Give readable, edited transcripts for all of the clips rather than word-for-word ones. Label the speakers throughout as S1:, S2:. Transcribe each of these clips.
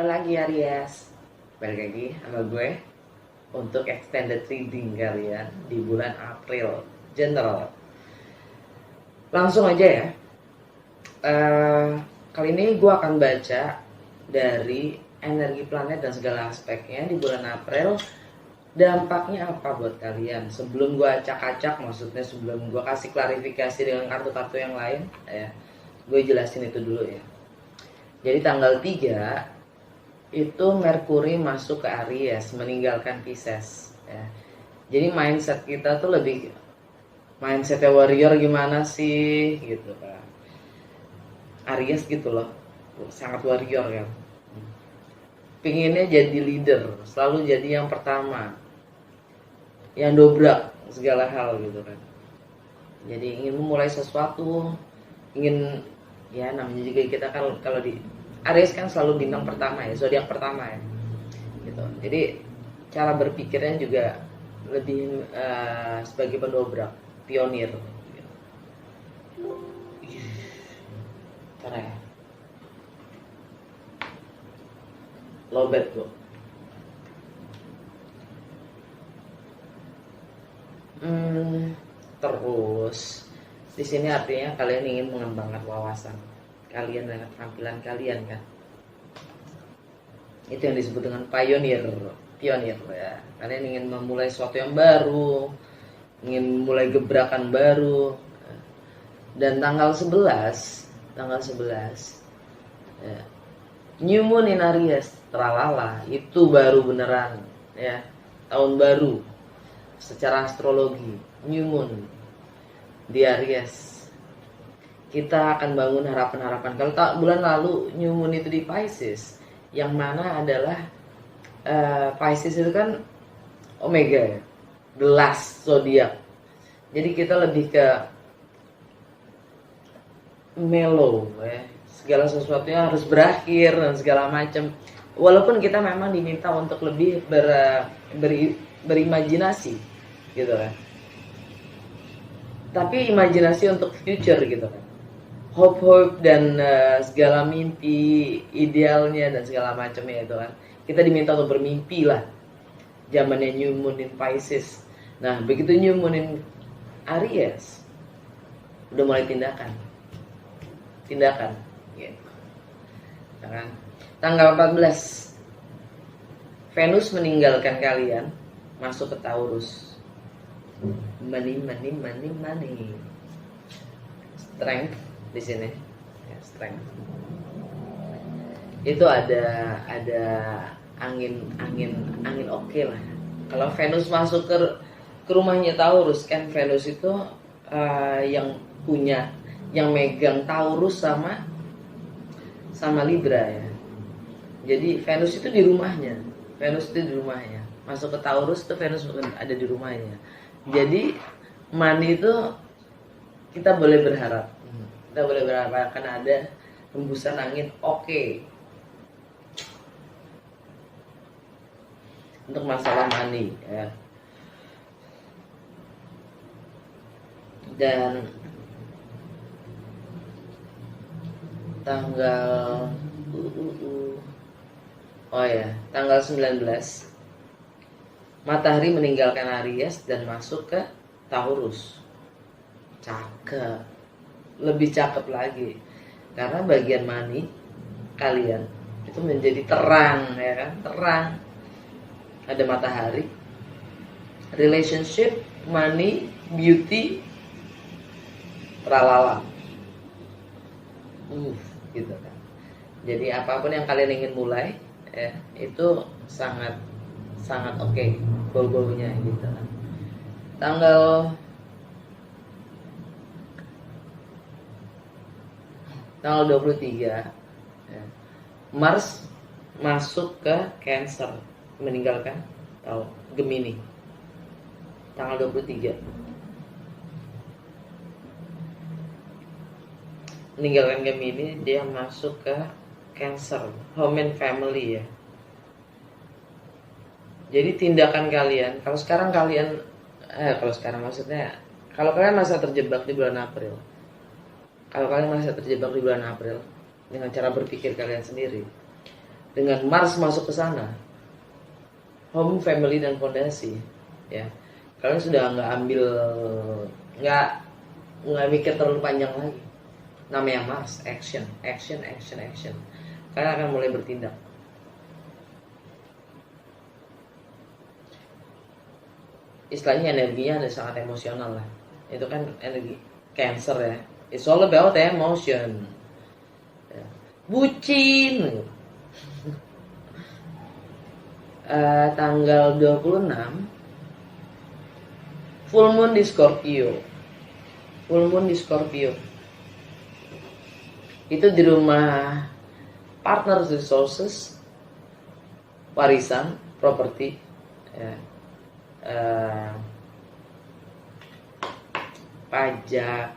S1: lagi Aries, balik lagi sama gue untuk extended reading kalian di bulan April general. Langsung aja ya. Kali ini gue akan baca dari energi planet dan segala aspeknya di bulan April. Dampaknya apa buat kalian? Sebelum gue acak-acak, maksudnya sebelum gue kasih klarifikasi dengan kartu-kartu yang lain ya, gue jelasin itu dulu ya. Jadi tanggal 3 itu Merkuri masuk ke Aries, meninggalkan Pisces ya. Jadi mindset kita tuh lebih mindsetnya warrior gimana sih gitu kan. Aries gitu loh, sangat warrior kan. Pinginnya jadi leader, selalu jadi yang pertama, yang dobrak segala hal gitu kan. Jadi ingin memulai sesuatu, ingin ya namanya juga kita kan kalau di Aries kan selalu bintang pertama ya, zodiak pertama ya, gitu. Jadi cara berpikirnya juga lebih sebagai pendobrak, pionir. Gitu. Karena ya, lobet tuh. Terus di sini artinya kalian ingin mengembangkan wawasan kalian dengan tampilan kalian kan. Itu yang disebut dengan pionir ya. Kalian ingin memulai sesuatu yang baru, ingin mulai gebrakan baru. Dan tanggal 11 ya, New Moon in Aries, tralala, itu baru beneran ya, tahun baru secara astrologi. New Moon di Aries, kita akan bangun harapan-harapan. Kalau bulan lalu New Moon itu di Pisces, yang mana adalah Pisces itu kan Omega ya, the last zodiak. Jadi kita lebih ke mellow ya, segala sesuatunya harus berakhir dan segala macam. Walaupun kita memang diminta untuk lebih berimajinasi gitu kan, tapi imajinasi untuk future gitu kan, hope dan segala mimpi idealnya dan segala macamnya itu kan, kita diminta untuk bermimpi lah. Zamannya New Moon in Pisces. Nah begitu New Moon in Aries, udah mulai tindakan gitu. Kan? Tanggal 14 Venus meninggalkan kalian, masuk ke Taurus. Money. Strength di sini. Ya, strength. Itu ada angin oke lah. Kalau Venus masuk ke rumahnya Taurus kan, Venus itu yang megang Taurus sama Libra ya. Jadi Venus itu di rumahnya. Masuk ke Taurus itu Venus ada di rumahnya. Jadi money itu kita boleh berharap. Akan ada hembusan angin oke. Untuk masalah money ya. Dan tanggal tanggal 19 Matahari meninggalkan Aries dan masuk ke Taurus. Cakep, lebih cakep lagi, karena bagian money kalian itu menjadi terang ya kan, terang. Ada matahari, relationship, money, beauty, tralala, gitu kan. Jadi apapun yang kalian ingin mulai ya, itu sangat oke, bau-baunya gitu kan. Tanggal 23 ya, Mars masuk ke Cancer, meninggalkan Gemini. Tanggal 23 meninggalkan Gemini, dia masuk ke Cancer, home and family ya. Jadi tindakan kalian, kalau kalian masa terjebak di bulan April, dengan cara berpikir kalian sendiri, dengan Mars masuk ke sana, home, family, dan fondasi, ya kalian sudah nggak mikir terlalu panjang lagi. Namanya Mars, action. Kalian akan mulai bertindak. Istilahnya energinya ada sangat emosional lah. Itu kan energi Cancer ya. It's all about emotion. Ya. Bucin. Tanggal 26 full moon di Scorpio. Itu di rumah partner resources, warisan, properti, ya. Pajak,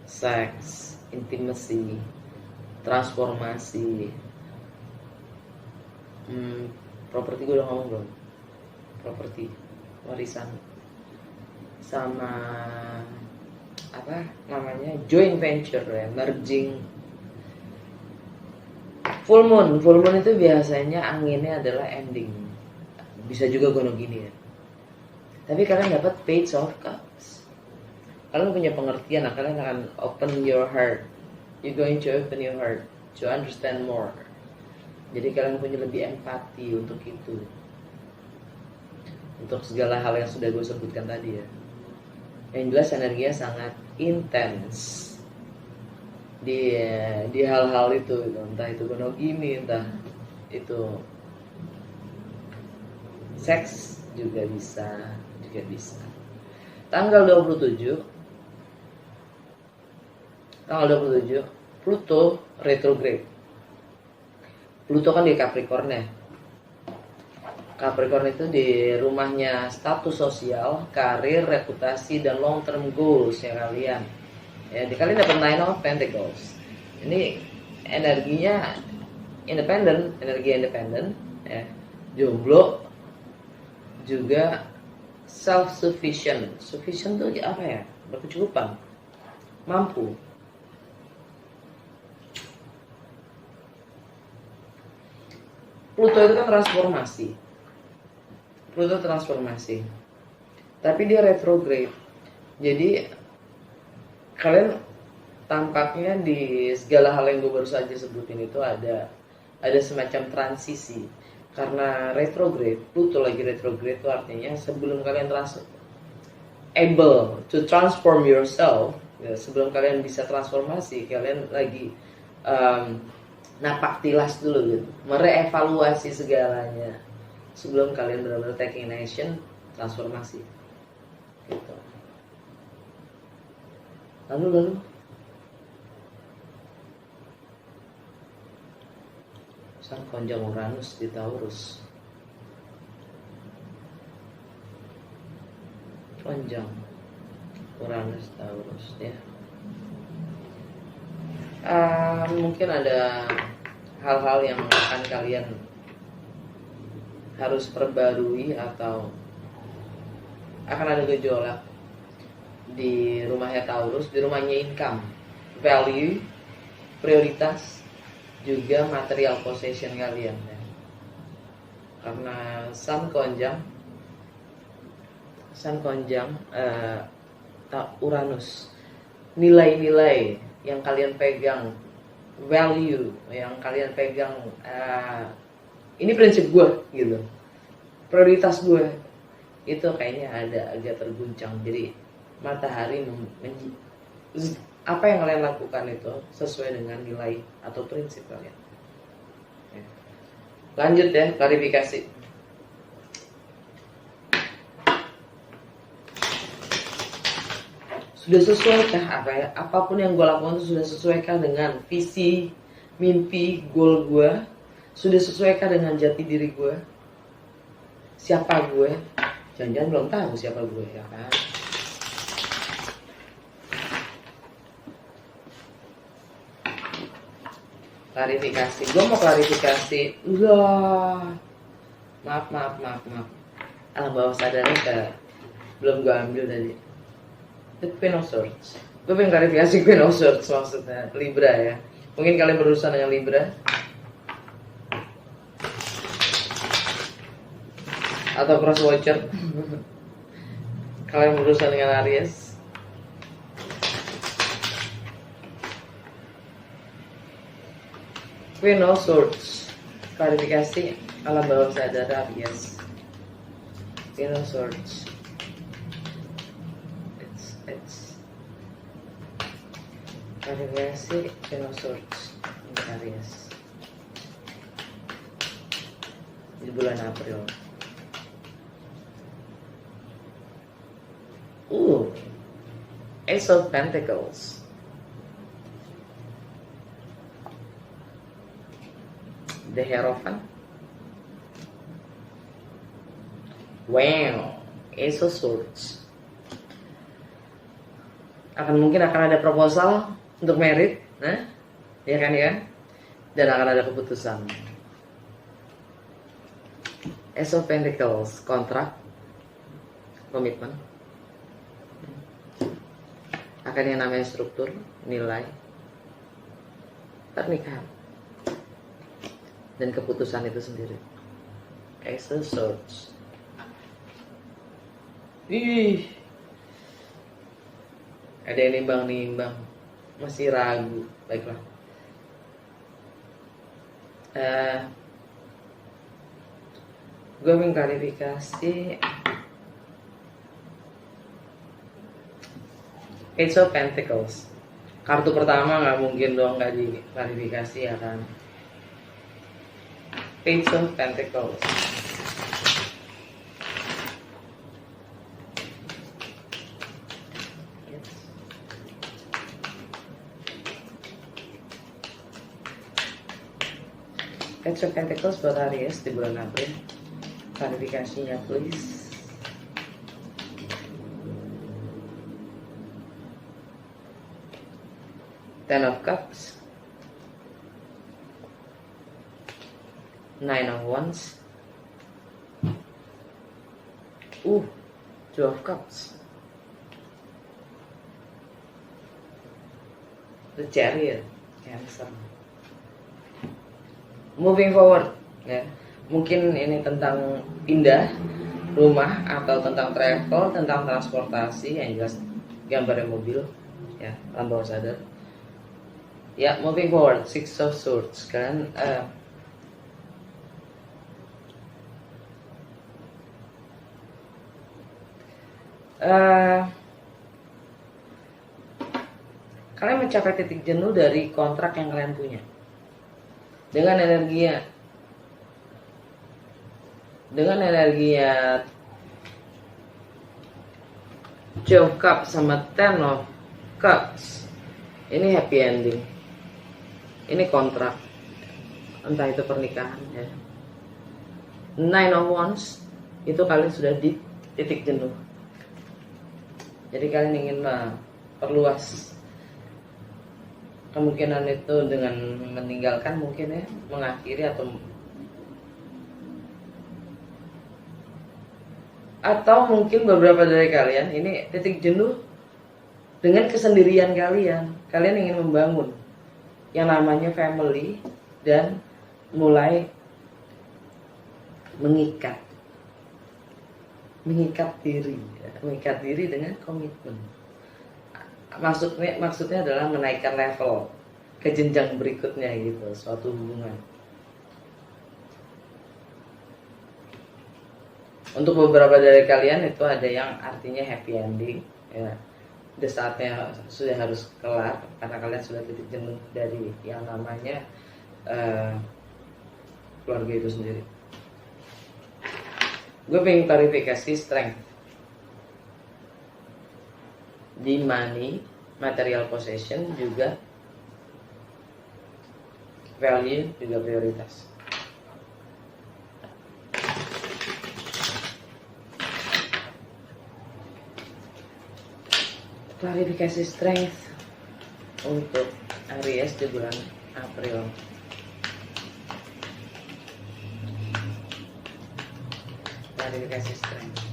S1: seks, intimacy, transformasi. Properti gue udah ngomong belum? Properti, warisan, sama apa namanya, joint venture ya, merging. Full moon itu biasanya anginnya adalah ending, bisa juga gono gini ya. Tapi kalian dapat page of cups. Kalian punya pengertian, kalian akan open your heart. You're going to open your heart to understand more. Jadi kalian punya lebih empati untuk itu, untuk segala hal yang sudah gue sebutkan tadi ya. Yang jelas energinya sangat intens di hal-hal itu, entah itu monogami, entah itu seks juga bisa. Tanggal 27 Pluto retrograde. Pluto kan di Capricorn ya. Capricorn itu di rumahnya status sosial, karir, reputasi, dan long term goals ya kalian. Ya, kalian dapat 9 of Pentacles. Ini energinya energi independen ya. Jomblo, juga self sufficient. Sufficient itu apa ya? Berkecukupan, mampu. Pluto itu kan transformasi. Tapi dia retrograde. Jadi kalian tampaknya di segala hal yang gue baru saja sebutin itu ada semacam transisi. Karena retrograde, Pluto lagi retrograde itu artinya sebelum kalian able to transform yourself, ya, sebelum kalian bisa transformasi, kalian lagi napak tilas dulu gitu, merevaluasi segalanya sebelum kalian benar-benar taking action, transformasi gitu. Lalu sang konjung Uranus di Taurus. Konjung Uranus Taurus ya. Mungkin ada hal-hal yang akan kalian harus perbarui atau akan ada gejolak di rumahnya Taurus, di rumahnya income, value, prioritas, juga material possession kalian ya. Karena Sun konjang Uranus, nilai-nilai yang kalian pegang, value yang kalian pegang, ini prinsip gue gitu, prioritas gue itu kayaknya agak terguncang. Jadi matahari apa yang kalian lakukan itu sesuai dengan nilai atau prinsip kalian. Lanjut ya, klarifikasi. Sudah sesuaikah apapun yang gue lakukan itu sudah sesuaikah dengan visi, mimpi, goal gue? Sudah sesuaikah dengan jati diri gue? Siapa gue? Jangan-jangan belum tahu siapa gue ya kan? Klarifikasi, gue mau klarifikasi. Maaf. Alam bawah sadarnya belum gue ambil tadi. The Queen of Swords. Gue pengen klarifikasi Queen of Swords maksudnya Libra ya. Mungkin kalian berurusan dengan Libra. atau cross watcher. Kalian berurusan dengan Aries. Queen of Swords, klarifikasi alam bawah sadar Aries. Queen of Swords, it's klarifikasi Queen of Swords untuk Aries di bulan April. Ace of Pentacles, the Hierophant. Wow, Ace of Swords. Mungkin akan ada proposal untuk merit, ya kan ya, dan akan ada keputusan. Ace of Pentacles, kontrak, komitmen, akan yang namanya struktur, nilai, pernikahan, dan keputusan itu sendiri. Ace of Swords. Ada yang nimbang-nimbang, masih ragu. Baiklah. Gue mengklarifikasi Ace of Pentacles. Kartu pertama nggak mungkin dong nggak diklarifikasi, ya kan. Ace of Pentacles. Ace of Pentacles buat Aries di bulan April. Klarifikasinya please. Ten of Cups, Nine of Wands, Two of Cups, The Chariot, Cancer. Moving forward, ya. Mungkin ini tentang pindah rumah atau tentang travel, tentang transportasi, yang jelas gambarnya mobil, ya, alam bawah sadar. Ya, moving forward, Six of Swords kan. Kalian mencapai titik jenuh dari kontrak yang kalian punya dengan energinya Two of Cups sama Ten of Cups. Ini happy ending. Ini kontrak, entah itu pernikahan, ya. Nine of Wands, itu kalian sudah di titik jenuh. Jadi kalian ingin perluas kemungkinan itu dengan meninggalkan, mungkin ya, mengakhiri atau mungkin beberapa dari kalian ini titik jenuh dengan kesendirian kalian. Kalian ingin membangun yang namanya family dan mulai mengikat diri dengan komitmen. Maksudnya adalah menaikkan level ke jenjang berikutnya gitu, suatu hubungan. Untuk beberapa dari kalian itu ada yang artinya happy ending, ya. Udah saatnya sudah harus kelar karena kalian sudah titik jenuh dari yang namanya keluarga itu sendiri. Gue pengen klarifikasi strength di money, material possession, juga value, juga prioritas. Klarifikasi strength untuk Aries di bulan April. Klarifikasi strength.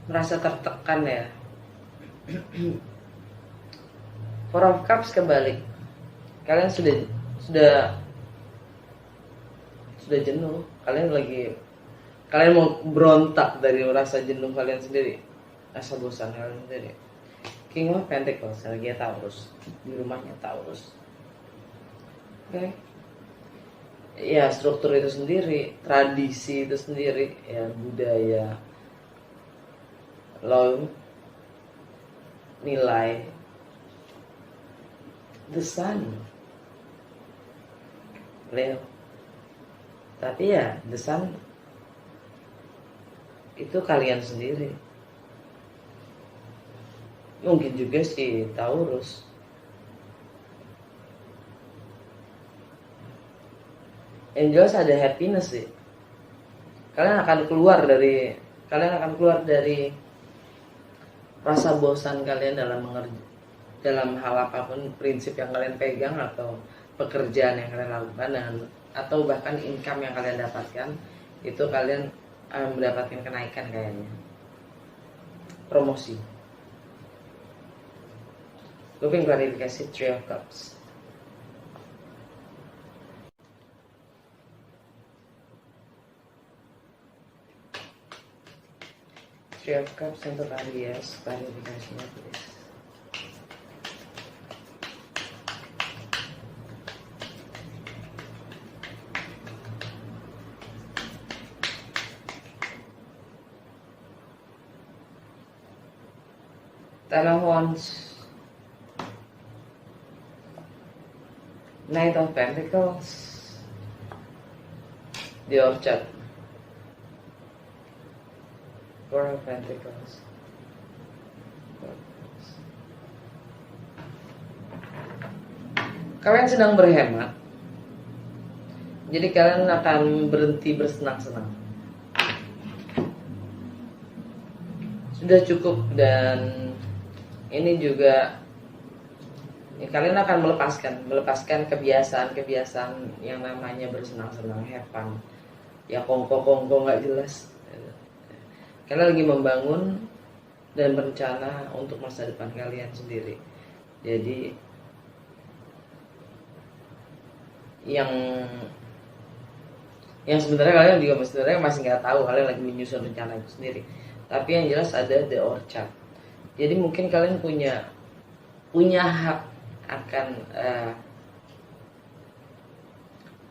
S1: Merasa tertekan ya. Four of Cups kebalik. kalian sudah sudah jenuh, kalian mau berontak dari rasa jenuh kalian sendiri, rasa bosan kalian sendiri. King of Pentacles lagi Taurus, di rumahnya Taurus. Oke. Ya, struktur itu sendiri, tradisi itu sendiri, ya, budaya, law, nilai, the sun, Leo. Tapi ya, the sun itu kalian sendiri. Mungkin juga si Taurus. Yang jelas ada happiness sih. Kalian akan keluar dari rasa bosan kalian dalam hal apapun, prinsip yang kalian pegang atau pekerjaan yang kalian lakukan, atau bahkan income yang kalian dapatkan. Itu kalian mendapatkan kenaikan kayaknya, promosi. Gue pengen klarifikasi Three of Cups. Three of Cups untuk Aries, klarifikasinya please. Ten of Wands, Knight of Pentacles, The Orchard, Four of Pentacles. Kalian sedang berhemat, jadi kalian akan berhenti bersenang-senang. Sudah cukup, dan ini juga kalian akan melepaskan kebiasaan yang namanya bersenang-senang, have fun. Ya kongko nggak jelas. Kalian lagi membangun dan berencana untuk masa depan kalian sendiri. Jadi yang sebenarnya kalian juga masih nggak tahu, kalian lagi menyusun rencana itu sendiri. Tapi yang jelas ada The Orchard. Jadi mungkin kalian punya hak akan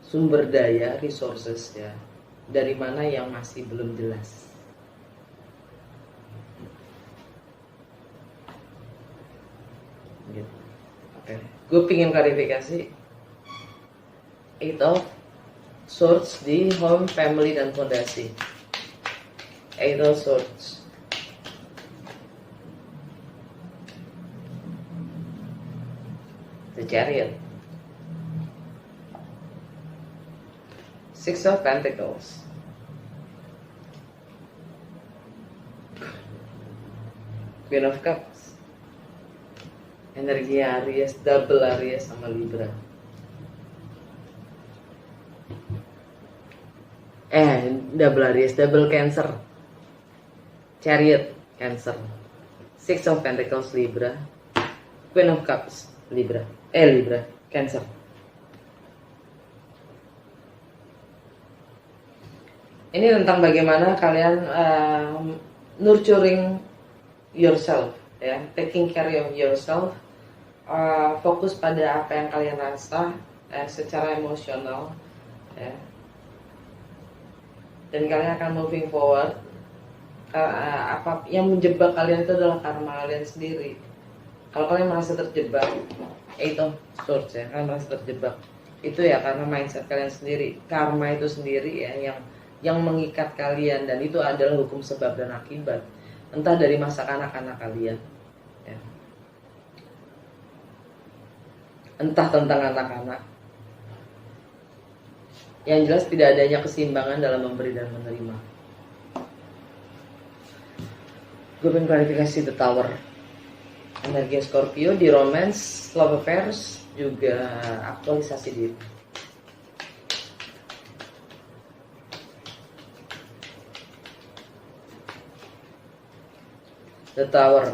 S1: sumber daya, resources ya, dari mana yang masih belum jelas. Gitu. Oke. Gue pengen klarifikasi Eight of Swords di home, family, dan fondasi. Eight of Swords. The Chariot. Six of Pentacles. Queen of Cups. Energi Aries, double Aries sama Libra. Double Aries, double Cancer. Chariot, Cancer. Six of Pentacles, Libra. Queen of Cups, Libra, Cancer. Ini tentang bagaimana kalian nurturing yourself, ya, taking care of yourself, fokus pada apa yang kalian rasa secara emosional, ya. Dan kalian akan moving forward. Apa yang menjebak kalian itu adalah karma kalian sendiri. Kalau kalian merasa terjebak, itu source ya, kalian merasa terjebak, itu ya karena mindset kalian sendiri, karma itu sendiri ya yang mengikat kalian, dan itu adalah hukum sebab dan akibat, entah dari masa kanak-kanak kalian, ya. Entah tentang anak-anak. Yang jelas tidak adanya keseimbangan dalam memberi dan menerima. Gue pengen klarifikasi The Tower. Energi Scorpio di romance, love affairs, juga aktualisasi diri. The Tower.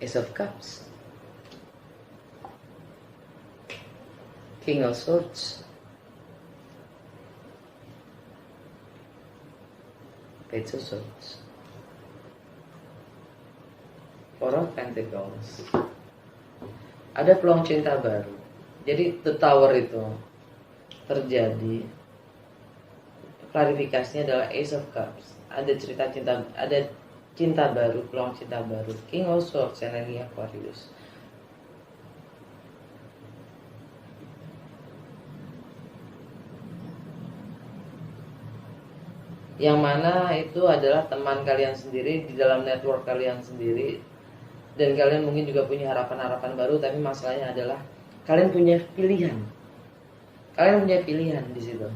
S1: Ace of Cups, King of Swords, Page of Swords, Four of Pentacles. Ada peluang cinta baru. Jadi The Tower itu terjadi. Klarifikasinya adalah Ace of Cups. Ada cerita cinta, ada cinta baru, peluang cinta baru. King of Swords, energi Aquarius. Yang mana itu adalah teman kalian sendiri di dalam network kalian sendiri, dan kalian mungkin juga punya harapan-harapan baru, tapi masalahnya adalah kalian punya pilihan. Kalian punya pilihan di situ.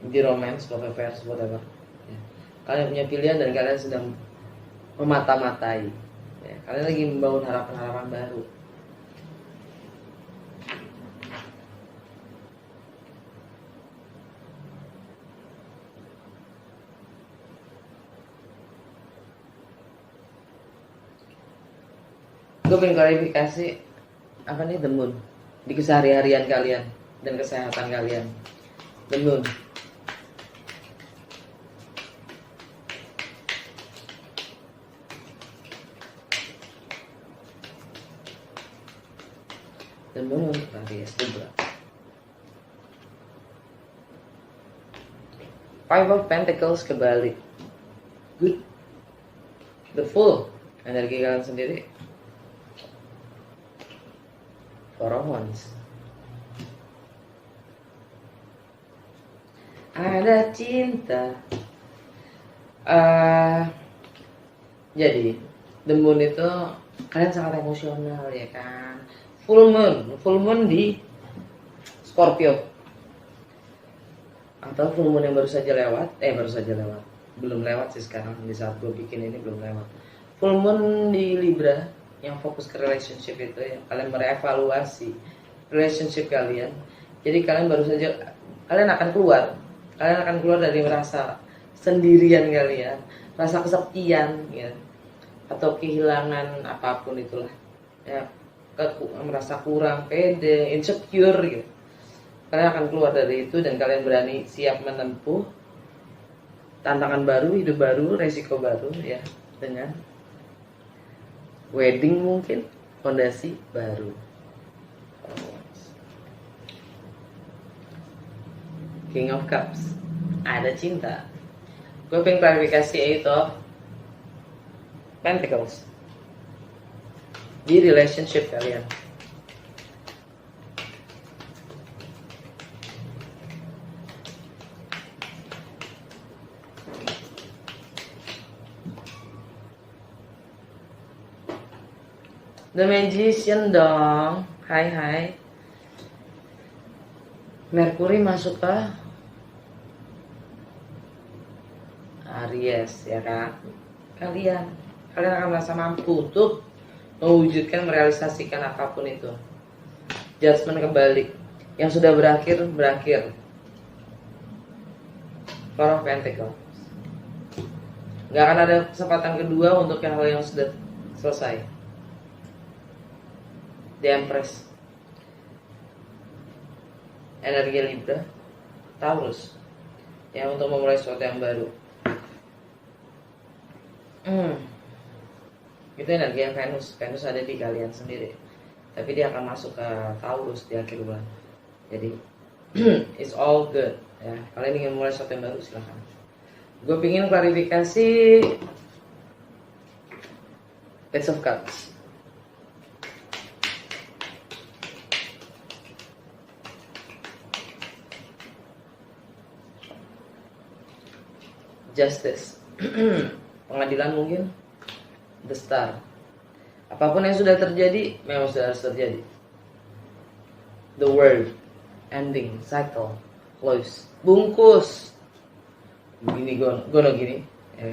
S1: Di romance, love affairs, whatever. Ya. Kalian punya pilihan dan kalian sedang memata-matai. Ya. Kalian lagi membangun harapan-harapan baru. Gue pengen klarifikasi apa nih, The Moon di keseharian kalian dan kesehatan kalian. The Moon. The Moon untuk Aries Libra. Five of Pentacles kebalik. Good. The Fool, energi kalian sendiri. Four of Wands. Ada cinta. Jadi The Moon itu kalian sangat emosional ya kan. Full moon di Scorpio. Atau full moon yang baru saja lewat. Belum lewat sih sekarang, di saat gue bikin ini belum lewat. Full moon di Libra yang fokus ke relationship itu ya. Kalian merevaluasi relationship kalian. Jadi kalian akan keluar dari merasa sendirian kalian, rasa kesepian ya, atau kehilangan apapun itulah ya, merasa kurang pede, insecure gitu. Kalian akan keluar dari itu dan kalian berani siap menempuh tantangan baru, hidup baru, resiko baru ya, dengan wedding mungkin, fondasi baru. King of Cups, ada cinta. Gue pengen klarifikasi Eight of Pentacles di relationship kalian. The Magician dong. Hai. Merkuri masuk ke Aries ya kan. Kalian akan merasa mampu untuk mewujudkan, merealisasikan apapun itu. Judgment kembali. Yang sudah berakhir. Four of Pentacles. Gak akan ada kesempatan kedua untuk hal yang sudah selesai. The Empress, energi Libra, Taurus, yang untuk memulai sesuatu yang baru. Itu energi yang Venus ada di kalian sendiri, tapi dia akan masuk ke Taurus di akhir bulan. Jadi it's all good ya. Kalian ingin mulai sesuatu yang baru, silahkan. Gue pingin klarifikasi Page of Cups. Justice, pengadilan mungkin. The Star, apapun yang sudah terjadi memang sudah harus terjadi. The World, ending, cycle, close, bungkus. Gini gono gini ya.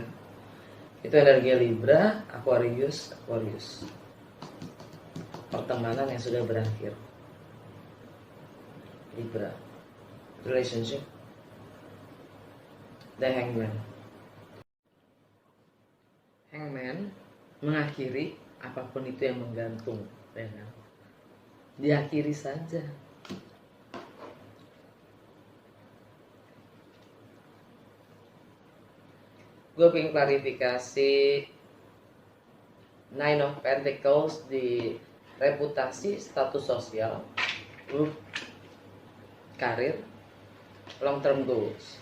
S1: Itu energi Libra, Aquarius. Pertemanan yang sudah berakhir. Libra, relationship. The Hangman, mengakhiri apapun itu yang menggantung, ya kan? Diakhiri saja. Gue pengen klarifikasi Nine of Pentacles di reputasi, status sosial, karir, long term goals.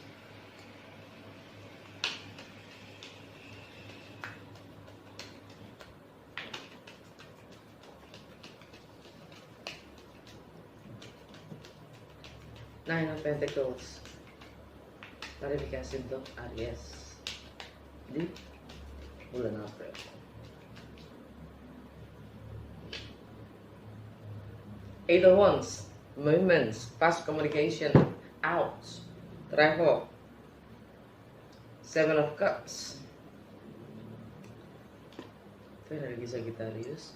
S1: Nine of Pentacles, klarifikasi untuk Aries di bulan April. Eight of Wands, movements, past communication, out, travel. Seven of Cups, itu energi Sagittarius,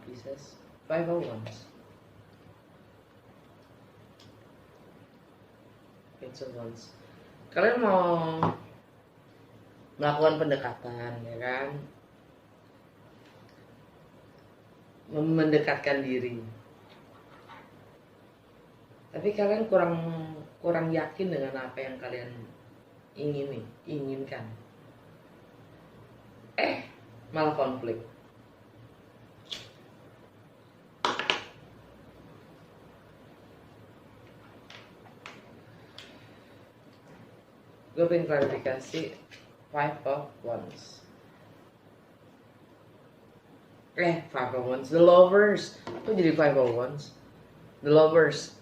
S1: Pisces. Five of Wands, Eight of Wands. Kalian mau melakukan pendekatan, ya kan? Mendekatkan diri. Tapi kalian kurang yakin dengan apa yang kalian inginkan. Malah konflik. Gue pengen klarifikasi Five of Wands. Five of Wands, the lovers. Kok jadi Five of Wands? The lovers.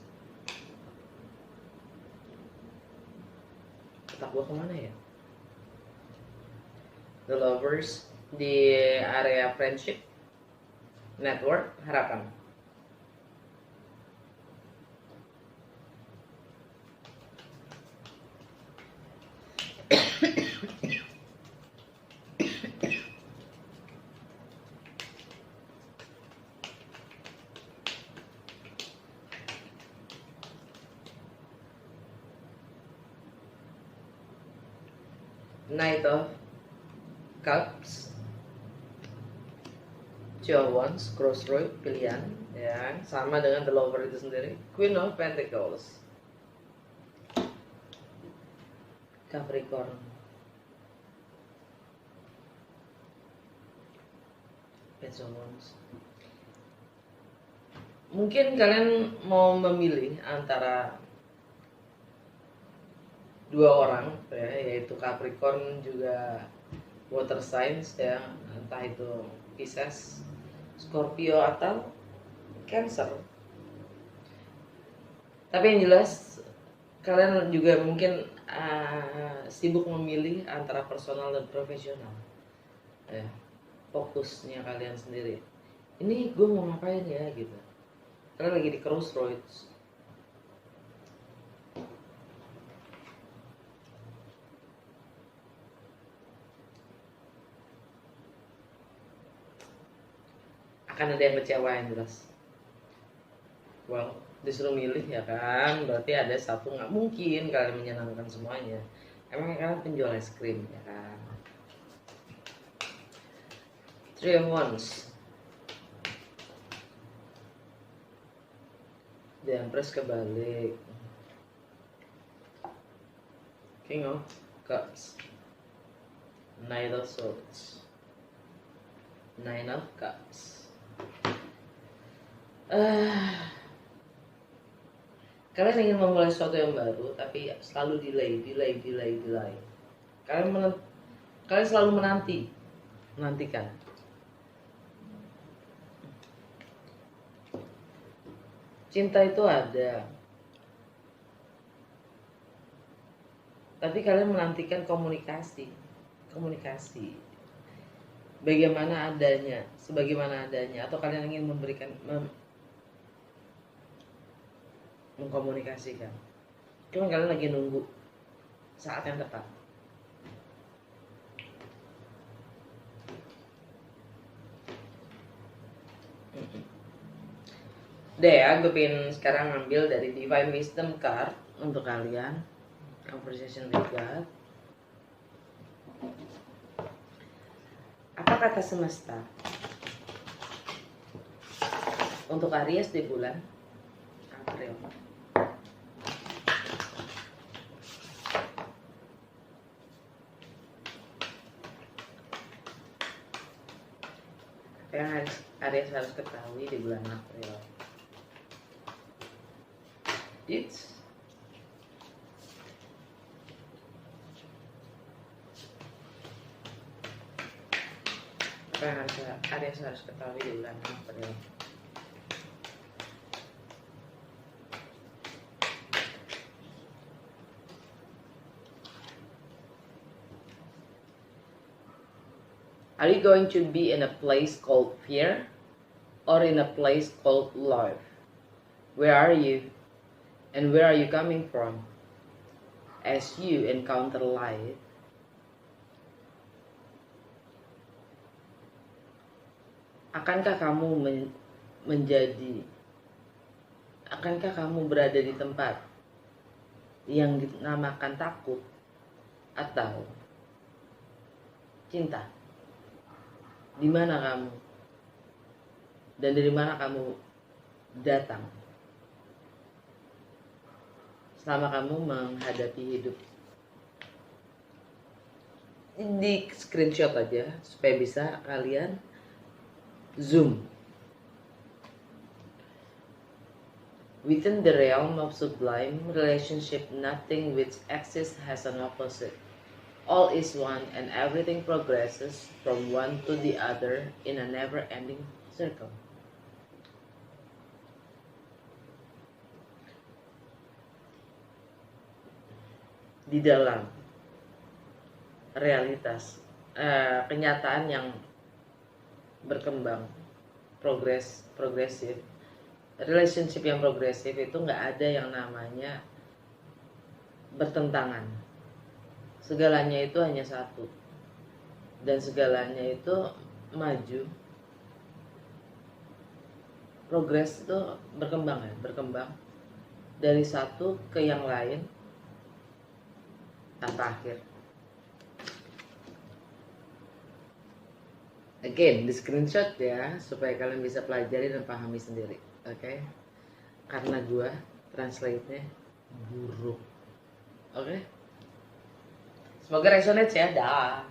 S1: Otak gue kemana ya? The lovers di area friendship, network, harapan. Knight of Cups, Two of Wands, crossroad, pilihan, ya, sama dengan the lover itu sendiri. Queen of Pentacles, Capricorn, Page of Wands. Mungkin kalian mau memilih antara dua orang, ya, yaitu Capricorn juga water signs, ya, entah itu Pisces, Scorpio atau Cancer. Tapi yang jelas kalian juga mungkin sibuk memilih antara personal dan profesional, ya, fokusnya kalian sendiri. Ini gue mau ngapain ya gitu. Kalian lagi di crossroads. Akan ada yang kecewa yang jelas. Well, disuruh milih, ya kan, berarti ada satu, nggak mungkin kalian menyenangkan semuanya. Emang kalian penjual es krim, ya kan. Three of Wands, The Empress kebalik, King of Cups, Knight of Swords, Nine of Cups. Kalian ingin memulai sesuatu yang baru, tapi selalu delay. Kalian selalu menantikan. Cinta itu ada, tapi kalian menantikan komunikasi. Bagaimana adanya, sebagaimana adanya, atau kalian ingin memberikan mengkomunikasikan. Cuma kalian lagi nunggu saat yang tepat. Deh, gue pengen sekarang ngambil dari Divine Wisdom card untuk kalian. Conversation with God. Apa Apa kata semesta untuk Aries di bulan April? Apa yang Aries harus ketahui di bulan April? Apa yang Aries harus ketahui di bulan April? Are you going to be in a place called fear or in a place called love? Where are you and where are you coming from as you encounter life? Akankah kamu akankah kamu berada di tempat yang dinamakan takut atau cinta? Di mana kamu? Dan dari mana kamu datang? Selama kamu menghadapi hidup. Di screenshot aja supaya bisa kalian zoom. Within the realm of sublime relationship, nothing which exists has an opposite. All is one and everything progresses from one to the other in a never-ending circle. Di dalam realitas, kenyataan yang berkembang, progresif, relationship yang progresif itu nggak ada yang namanya bertentangan. Segalanya itu hanya satu dan segalanya itu maju. Progres itu berkembang dari satu ke yang lain tanpa akhir. Again, di screenshot ya supaya kalian bisa pelajari dan pahami sendiri, oke? Karena gua translate-nya buruk, oke? Semoga resonate ya, dah.